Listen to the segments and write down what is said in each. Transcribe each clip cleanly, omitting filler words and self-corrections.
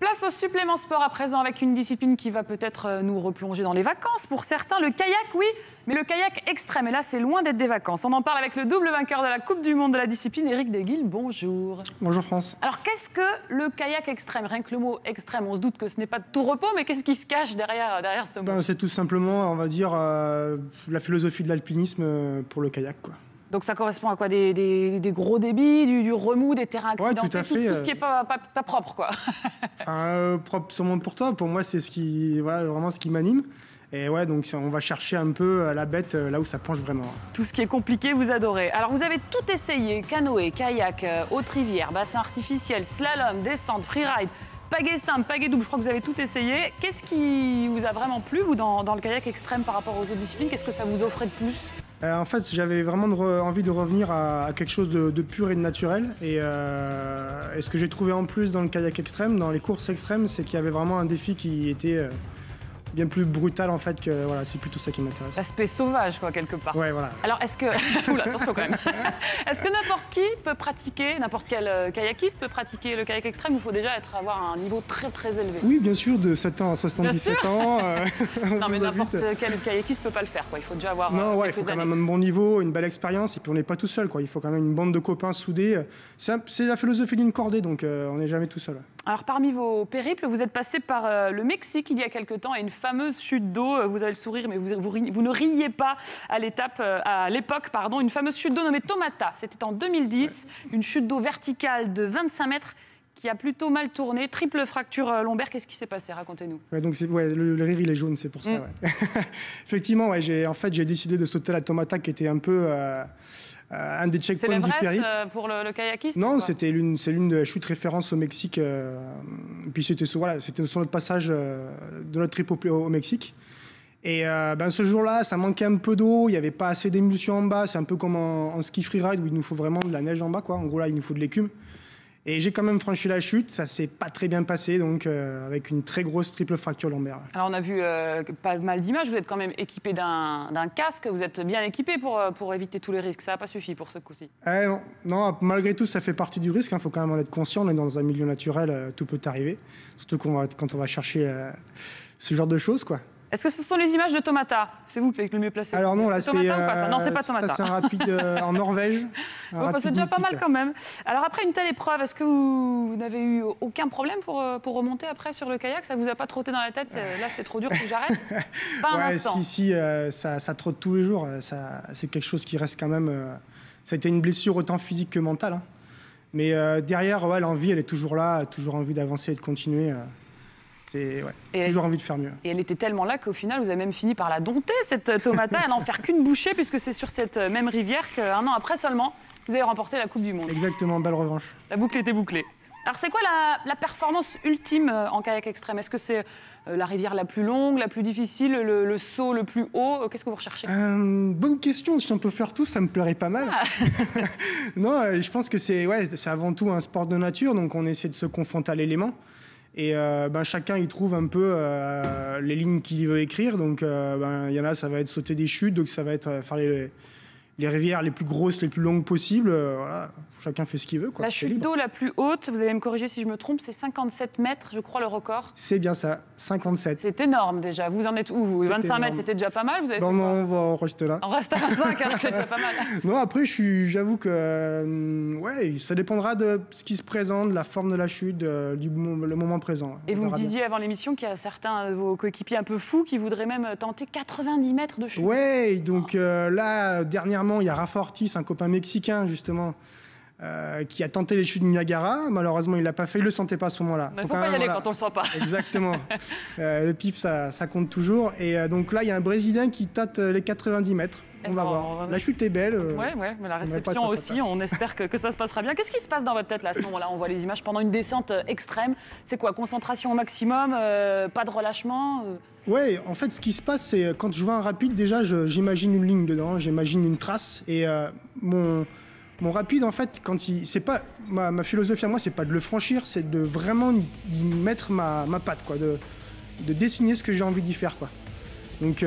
Place au supplément sport à présent avec une discipline qui va peut-être nous replonger dans les vacances. Pour certains, le kayak, oui, mais le kayak extrême. Et là, c'est loin d'être des vacances. On en parle avec le double vainqueur de la Coupe du Monde de la discipline, Éric Desguilles. Bonjour. Bonjour France. Alors, qu'est-ce que le kayak extrême? Rien que le mot extrême, on se doute que ce n'est pas de tout repos, mais qu'est-ce qui se cache derrière ce mot? C'est tout simplement, on va dire, la philosophie de l'alpinisme pour le kayak, quoi. Donc ça correspond à quoi? Des gros débits, du remous, des terrains accidentés, ouais, tout à fait, tout ce qui n'est pas propre, quoi. Propre sûrement pour toi, pour moi c'est vraiment ce qui m'anime. Et ouais, donc on va chercher un peu la bête là où ça penche vraiment. Tout ce qui est compliqué, vous adorez. Alors vous avez tout essayé, canoë, kayak, haute rivière, bassin artificiel, slalom, descente, freeride, pagaie simple, pagaie double, je crois que vous avez tout essayé. Qu'est-ce qui vous a vraiment plu, vous, dans le kayak extrême par rapport aux autres disciplines? Qu'est-ce que ça vous offrait de plus? En fait, j'avais vraiment envie de revenir à quelque chose de pur et de naturel. Et ce que j'ai trouvé en plus dans le kayak extrême, dans les courses extrêmes, c'est qu'il y avait vraiment un défi qui était bien plus brutal en fait que voilà, c'est plutôt ça qui m'intéresse. L'aspect sauvage, quoi, quelque part. Ouais, voilà. Alors, est-ce que... Oula, attention quand même. Est-ce que n'importe qui peut pratiquer, n'importe quel kayakiste peut pratiquer le kayak extrême? Il faut déjà avoir un niveau très très élevé. Oui, bien sûr, de 7 ans à 77 ans. Non, mais n'importe quel kayakiste peut pas le faire, quoi. Il faut déjà avoir non, ouais, il faut quand même un bon niveau, une belle expérience, et puis on n'est pas tout seul, quoi. Il faut quand même une bande de copains soudés. C'est la philosophie d'une cordée, donc on n'est jamais tout seul. Alors, parmi vos périples, vous êtes passé par le Mexique il y a quelque temps et une fameuse chute d'eau. Vous avez le sourire, mais vous ne riez pas à l'époque, une fameuse chute d'eau nommée Tomata. C'était en 2010, une chute d'eau verticale de 25 mètres qui a plutôt mal tourné. Triple fracture lombaire. Qu'est-ce qui s'est passé? Racontez-nous. Ouais, donc le rire, il est jaune, c'est pour ça. Ouais. Effectivement, ouais, j'ai décidé de sauter la Tomata qui était un peu... un des checkpoints du périple. C'est pour le kayakiste? Non, c'est l'une des chutes références au Mexique. Puis c'était sur notre passage de notre trip au Mexique. Et ce jour-là, ça manquait un peu d'eau, il n'y avait pas assez d'émulsion en bas. C'est un peu comme en ski freeride où il nous faut vraiment de la neige en bas, quoi. En gros, là, il nous faut de l'écume. Et j'ai quand même franchi la chute, ça s'est pas très bien passé, donc avec une très grosse triple fracture lombaire. Alors on a vu pas mal d'images, vous êtes quand même équipé d'un casque, vous êtes bien équipé pour éviter tous les risques, ça n'a pas suffi pour ce coup-ci? Non, malgré tout ça fait partie du risque, il faut quand même en être conscient, on est dans un milieu naturel, tout peut arriver, surtout quand on va chercher ce genre de choses, quoi. Est-ce que ce sont les images de Tomata? C'est vous qui êtes le mieux placé. Alors non, là c'est non, c'est pas Tomata. C'est un rapide en Norvège. C'est déjà pas mal quand même. Alors après une telle épreuve, est-ce que vous n'avez eu aucun problème pour remonter après sur le kayak? Ça vous a pas trotté dans la tête? Là c'est trop dur, faut que j'arrête? Pas un instant. Si, ça trotte tous les jours. C'est quelque chose qui reste quand même... ça a été une blessure autant physique que mentale. Hein. Mais derrière, l'envie, elle est toujours là, toujours envie d'avancer et de continuer. Toujours envie de faire mieux. Et elle était tellement là qu'au final, vous avez même fini par la dompter, cette Tomata, à n'en faire qu'une bouchée, puisque c'est sur cette même rivière qu'un an après seulement, vous avez remporté la Coupe du Monde. Exactement, belle revanche. La boucle était bouclée. Alors c'est quoi la performance ultime en kayak extrême? Est-ce que c'est la rivière la plus longue, la plus difficile, le saut le plus haut? Qu'est-ce que vous recherchez? Bonne question. Si on peut faire tout, ça me plairait pas mal. Non, je pense que c'est avant tout un sport de nature, donc on essaie de se confronter à l'élément. Et chacun y trouve un peu les lignes qu'il veut écrire. Donc il y en a, ça va être sauter des chutes, donc ça va être faire les rivières les plus grosses, les plus longues possibles. Voilà. Chacun fait ce qu'il veut, quoi. La chute d'eau la plus haute, vous allez me corriger si je me trompe, c'est 57 mètres, je crois, le record. C'est bien ça, 57. C'est énorme déjà. Vous en êtes où, vous? 25 mètres, c'était déjà pas mal? Vous avez non, on reste là. On reste à 25, alors c'est déjà pas mal. Non, après, j'avoue que ça dépendra de ce qui se présente, de la forme de la chute, le moment présent. Et vous me disiez avant l'émission qu'il y a certains de vos coéquipiers un peu fous qui voudraient même tenter 90 mètres de chute. Ouais, donc là, dernièrement, il y a Rafa Ortiz, un copain mexicain, justement, qui a tenté les chutes du Niagara. Malheureusement, il l'a pas fait, il le sentait pas à ce moment-là. Il ne faut pas y aller quand on le sent pas. Exactement. Le pif, ça compte toujours. Et donc là, il y a un Brésilien qui tâte les 90 mètres. On va voir. La chute est belle. Mais la réception aussi, on espère que ça se passera bien. Qu'est-ce qui se passe dans votre tête là, à ce moment-là? On voit les images pendant une descente extrême. C'est quoi? Concentration au maximum, pas de relâchement Ouais, en fait, ce qui se passe, c'est quand je vois un rapide, déjà, j'imagine une ligne dedans, j'imagine une trace. Et mon rapide, en fait, c'est pas ma philosophie à moi, c'est pas de le franchir, c'est de vraiment y mettre ma patte, quoi, de dessiner ce que j'ai envie d'y faire, quoi. Donc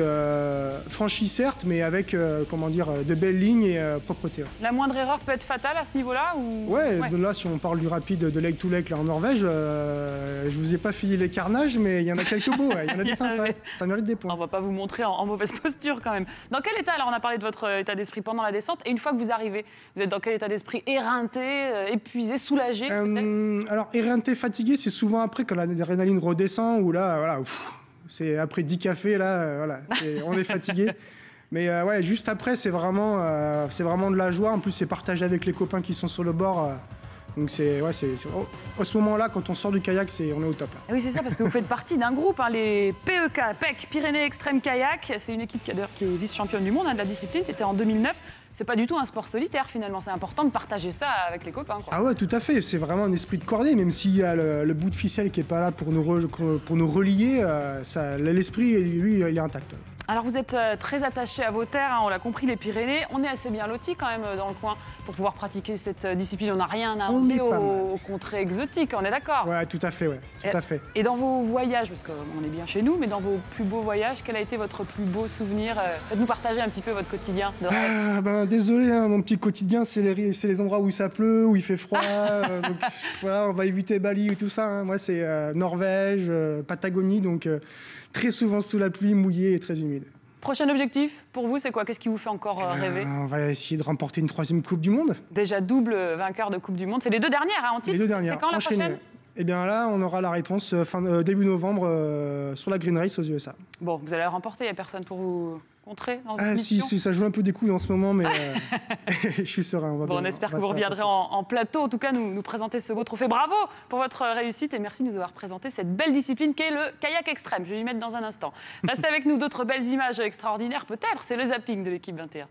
franchi certes, mais avec comment dire, de belles lignes et propreté. Ouais. La moindre erreur peut être fatale à ce niveau-là ou... Ouais, là si on parle du rapide de leg to leg là en Norvège, je vous ai pas filé les carnages, mais il y en a quelques beaux, il y en a des sympas, ça mérite des points. On va pas vous montrer en mauvaise posture quand même. Dans quel état, alors on a parlé de votre état d'esprit pendant la descente, et une fois que vous arrivez, vous êtes dans quel état d'esprit? Éreinté, épuisé, soulagé alors éreinté, fatigué, c'est souvent après quand l'adrénaline redescend, ou là, voilà, c'est après 10 cafés, là, voilà, on est fatigué. Mais ouais, juste après, c'est vraiment de la joie. En plus, c'est partagé avec les copains qui sont sur le bord. Donc à ce moment-là, quand on sort du kayak, on est au top. Là. Oui, c'est ça, parce que vous faites partie d'un groupe, hein, les PEC, Pyrénées Extrême Kayak. C'est une équipe qui est vice-championne du monde de la discipline. C'était en 2009. C'est pas du tout un sport solitaire finalement. C'est important de partager ça avec les copains. Quoi. Ah ouais, tout à fait. C'est vraiment un esprit de cordée, même s'il y a le bout de ficelle qui est pas là pour nous relier. L'esprit, lui, il est intact. Alors vous êtes très attaché à vos terres, hein, on l'a compris, les Pyrénées. On est assez bien lotis quand même dans le coin pour pouvoir pratiquer cette discipline. On n'a rien à enlever aux contrées exotiques, on est d'accord? Ouais, tout à fait, ouais. Tout à fait. Et dans vos voyages, parce qu'on est bien chez nous, mais dans vos plus beaux voyages, quel a été votre plus beau souvenir? Faites-nous partager un petit peu votre quotidien de rêve. Désolé, hein, mon petit quotidien, c'est les endroits où ça pleut, où il fait froid. Donc voilà, on va éviter Bali et tout ça. Hein. Moi, c'est Norvège, Patagonie, donc très souvent sous la pluie, mouillé et très humide. Prochain objectif pour vous, c'est quoi? Qu'est-ce qui vous fait encore rêver? On va essayer de remporter une 3e Coupe du Monde. Déjà double vainqueur de Coupe du Monde. C'est les 2 dernières hein, en titre. Les 2 dernières. C'est quand la prochaine? Eh bien là, on aura la réponse début novembre sur la Green Race aux USA. Bon, vous allez la remporter, il n'y a personne pour vous contrer dans cette mission. Si, ça joue un peu des coups en ce moment, mais je suis serein. On espère que vous reviendrez en plateau, en tout cas nous présenter ce beau trophée. Bravo pour votre réussite et merci de nous avoir présenté cette belle discipline qu'est le kayak extrême. Je vais y mettre dans un instant. Restez avec nous, d'autres belles images extraordinaires peut-être, c'est le zapping de l'équipe 21.